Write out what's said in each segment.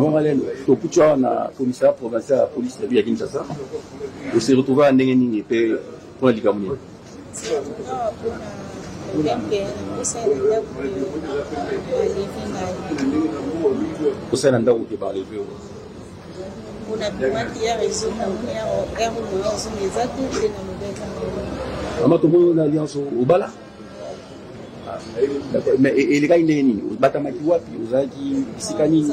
Maman Malène, au Poutua, on a commissariat provincial à la police de la Kinshasa. On s'est retrouvé à Ndengeni et puis pour la Ligamounie. Au sein d'un où tu vas arriver. On a besoin d'hier et sur Maman, tout le monde a l'alliance au Bala. Mais les gars, ils sont au Batamaki Wapi, aux Agi, Sikani.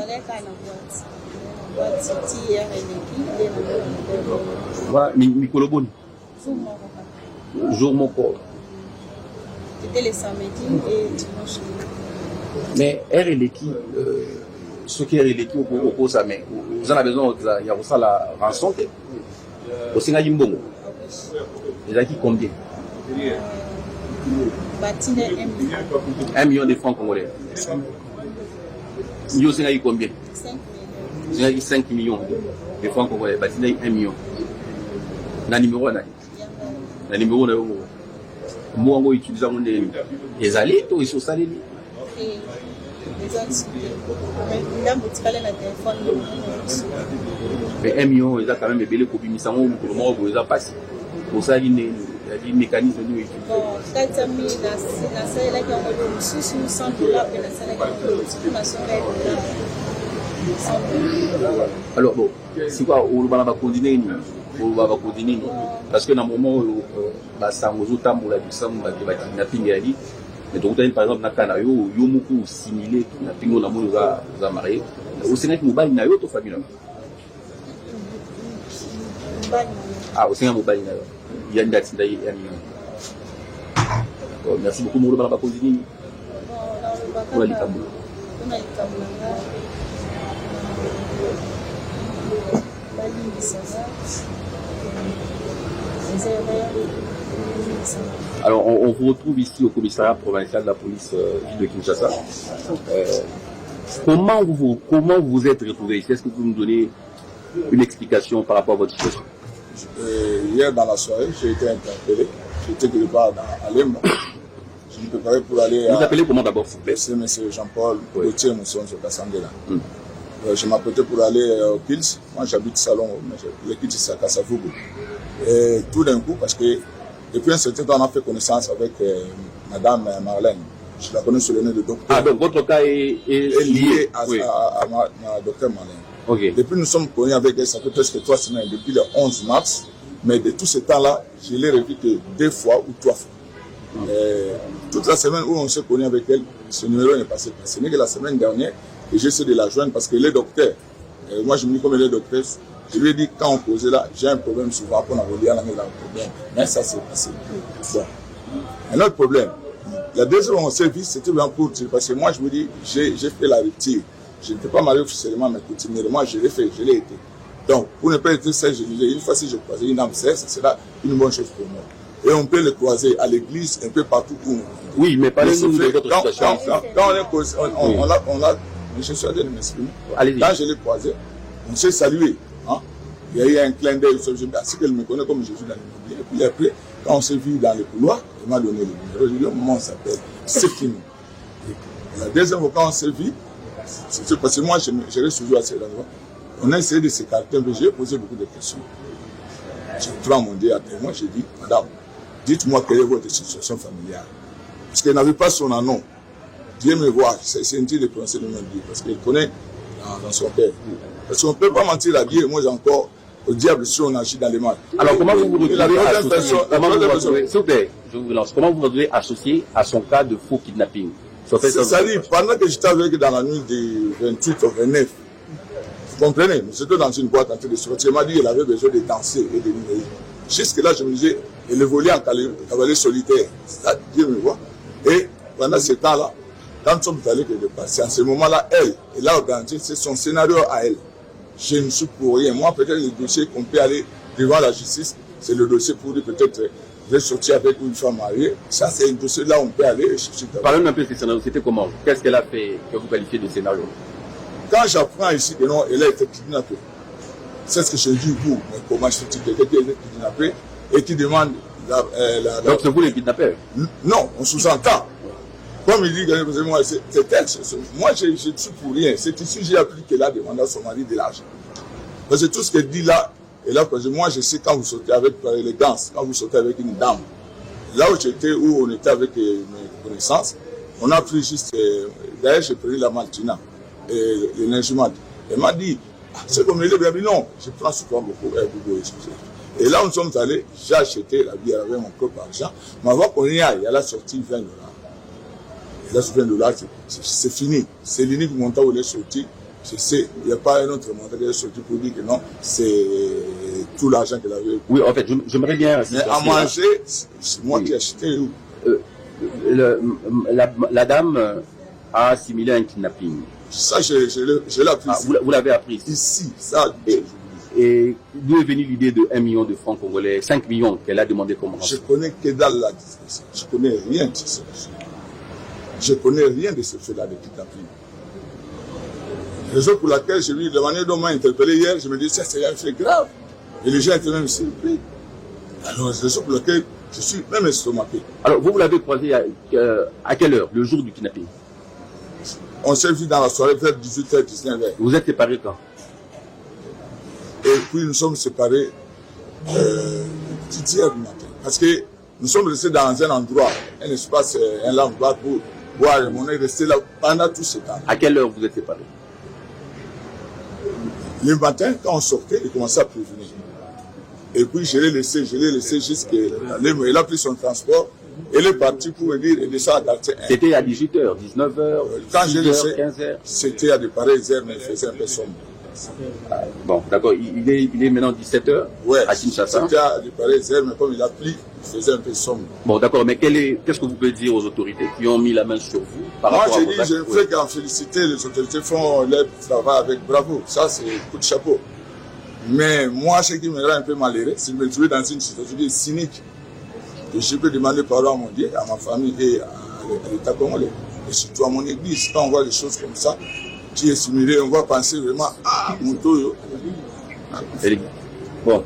Voilà, Mikoloboni. Jour mon corps. C'était les samedis et dimanche. Mais RLK, ce qui est RLK au cours ça, mais vous en avez besoin, il y a aussi la rançon. Au Sénat Jimbongo. Les acquis combien? 1 million de francs congolais. Nous avons combien? 5 millions de francs congolais. Nous avons 1 million. Le numéro le numéro moi on utilise les alliés ou ils sont salés. Mais 1 million, ils ont quand même belé pour bien ça on pour le moment vous avez passé. Pour ça il y a des mécanismes de utilisation. Bon, 400 000 la salle là qui ont sous 100 $ la salle qui alors bon, c'est quoi on va continuer parce que dans le moment où ça nous a tamboula du sang va kidnapping ali mais donc par exemple na kana yo muku similé kidnapping na mo za marié au Sénégal mobile na yo to famille ah au Sénégal mobile na yo il y a une date d'ailleurs merci beaucoup Moulo Bala continue pour aller Kaboul alors on vous retrouve ici au commissariat provincial de la police de Kinshasa. Comment vous êtes retrouvé ici? Est-ce que vous pouvez nous donner une explication par rapport à votre situation? Hier dans la soirée, j'ai été interpellé. J'étais quelque part à Lemba. Je me préparais pour aller Vous appelez comment d'abord, s'il vous plaît? C'est M. Jean-Paul Gauthier Mousson de Kassangela. Je m'apprêtais pour aller au Kils. Moi j'habite Salon, mais le Kils c'est à Kassavubu. Et tout d'un coup, parce que depuis un certain temps, on a fait connaissance avec Madame Marlène. Je la connais sous le nom de docteur. Ah, donc votre cas est lié à ma docteur Marlène. Okay. Depuis nous sommes connus avec elle, ça fait presque 3 semaines, depuis le 11 mars. Mais de tout ce temps-là, je l'ai revu que 2 fois ou 3 fois. Toute la semaine où on s'est connu avec elle, ce numéro n'est passé. Ce n'est que la semaine dernière que j'ai essayé de la joindre parce que les docteurs, moi je me dis comme les docteurs, je lui ai dit quand on posait là, j'ai un problème souvent pour envoyer un problème. Mais ça c'est passé. Bon. Un autre problème, la deuxième fois on s'est vu, c'était bien pour parce que moi je me dis, j'ai fait la rupture. Je ne peux pas marier officiellement, mais continuellement je l'ai fait, je l'ai été. Donc, pour ne pas être seul, je disais, une fois si je croisais une âme sœur, ça sera une bonne chose pour moi. Et on peut le croiser à l'église, un peu partout où. Oui, mais parlez-nous de votre situation. Quand on a, je suis allé m'exprimer. Quand je l'ai croisé, on s'est salué. Hein? Il y a eu un clin d'œil, parce qu'elle me connaît comme Jésus dans l'immobilier. Et puis après, quand on s'est vu dans le couloir, il m'a donné le numéro. Je lui ai dit, comment on s'appelle? C'est fini. La deuxième fois, quand on s'est vu, c'est parce que moi, je reste toujours à cet endroit. On a essayé de s'écarter, mais j'ai posé beaucoup de questions. J'ai pris mon Dieu après moi, j'ai dit, madame, dites-moi quelle est votre situation familiale. Parce qu'elle n'avait pas son nom. Dieu me voit, c'est inutile de prononcer le nom de Dieu, parce qu'elle connaît dans son père. Parce qu'on ne peut pas mentir à Dieu, et moi encore, au diable si on agit dans les mal. Alors comment vous vous retrouvez associé, s'il vous plaît, je vous lance, comment vous vous retrouvez associé à son cas de faux kidnapping? C'est-à-dire, pendant que j'étais avec dans la nuit du 28 au 29, vous comprenez, j'étais dans une boîte en train de sortir. Elle m'a dit qu'elle avait besoin de danser et de vivre. Jusque là, je me disais, elle évolue en cavalier solitaire. Ça, Dieu me voit. Et pendant ce temps-là, quand nous sommes allés de passer, à ce moment-là, elle a organisé, c'est son scénario à elle. Je ne suis pour rien. Moi, peut-être le dossier qu'on peut aller devant la justice, c'est le dossier pour dire peut-être je vais sortir avec une femme mariée. Ça, c'est un dossier là où on peut aller. Parlez-nous un peu de ce scénario. C'était comment? Qu'est-ce qu'elle a fait que vous qualifiez de scénario? Quand j'apprends ici que non, elle a été kidnappée, c'est ce que je dis vous, mais comment je suis quelqu'un qui est kidnappé et qui demande donc c'est vous les kidnappeurs? Non, on sous-entend. Comme il dit, moi, moi je suis pour rien. C'est ici que j'ai appris qu'elle a demandé à son mari de l'argent. Parce que tout ce qu'elle dit là, et là, parce que moi je sais quand vous sortez avec par élégance, quand vous sortez avec une dame, là où j'étais, où on était avec mes connaissances, on a pris juste, d'ailleurs j'ai pris la Maltina, le Nejimad. Elle m'a dit, c'est comme elle est, non, je prends souvent beaucoup, et là où nous sommes allés, j'ai acheté la bière avec mon propre argent, mais avant qu'on y aille, elle a sorti $20. Et là, ce $20, c'est fini. C'est l'unique montant où elle est sortie. Je sais, il n'y a pas un autre montant qu'elle est sortie pour dire que non, c'est tout l'argent qu'elle avait. Oui, en fait, j'aimerais bien... Mais à manger, c'est moi qui ai acheté. La dame a assimilé un kidnapping. Ça, je l'ai appris. Vous l'avez appris ici, ça. Et d'où est venue l'idée de 1 million de francs congolais, 5 millions qu'elle a demandé comme rançon? Je connais que dalle la discussion. Je connais rien de ça. Je connais rien de ce fait-là de kidnapping. Raison pour laquelle j'ai vu, la manière dont on m'a interpellé hier, je me dis, ça c'est un fait grave. Et les gens étaient même surpris. Alors, c'est raison pour laquelle je suis même estomaqué. Alors, vous l'avez croisé à quelle heure, le jour du kidnapping? On s'est vu dans la soirée vers 18h, 19h. Vous êtes séparés quand? Et puis nous sommes séparés hier du matin. Parce que nous sommes restés dans un endroit, un espace, un endroit pour boire. On est resté là pendant tout ce temps. À quelle heure vous êtes séparés? Le matin, quand on sortait, il commençait à prévenir. Et puis je l'ai laissé jusqu'à... Il a pris son transport. Elle est partie pour me dire, et descend à Darté 1. C'était à 18h, 19h, quand je 15h. C'était à de pareilles heures, mais il faisait un peu sombre. Bon, d'accord. Il est maintenant 17h ouais, à Kinshasa. C'était à de pareilles heures, mais comme il a pris, il faisait un peu sombre. Bon, d'accord, mais qu'est-ce que vous pouvez dire aux autorités qui ont mis la main sur vous par Moi, rapport à vos je ne fais qu'en féliciter. Les autorités font leur travail avec bravo. Ça, c'est coup de chapeau. Mais moi, ce qui me rend un peu malheureux, c'est de me trouver dans une situation cynique. Et je peux demander pardon à mon Dieu, à ma famille et à l'État congolais. Et surtout à mon église. Quand on voit des choses comme ça, qui est simulé, on va penser vraiment à mon toyo. Bon.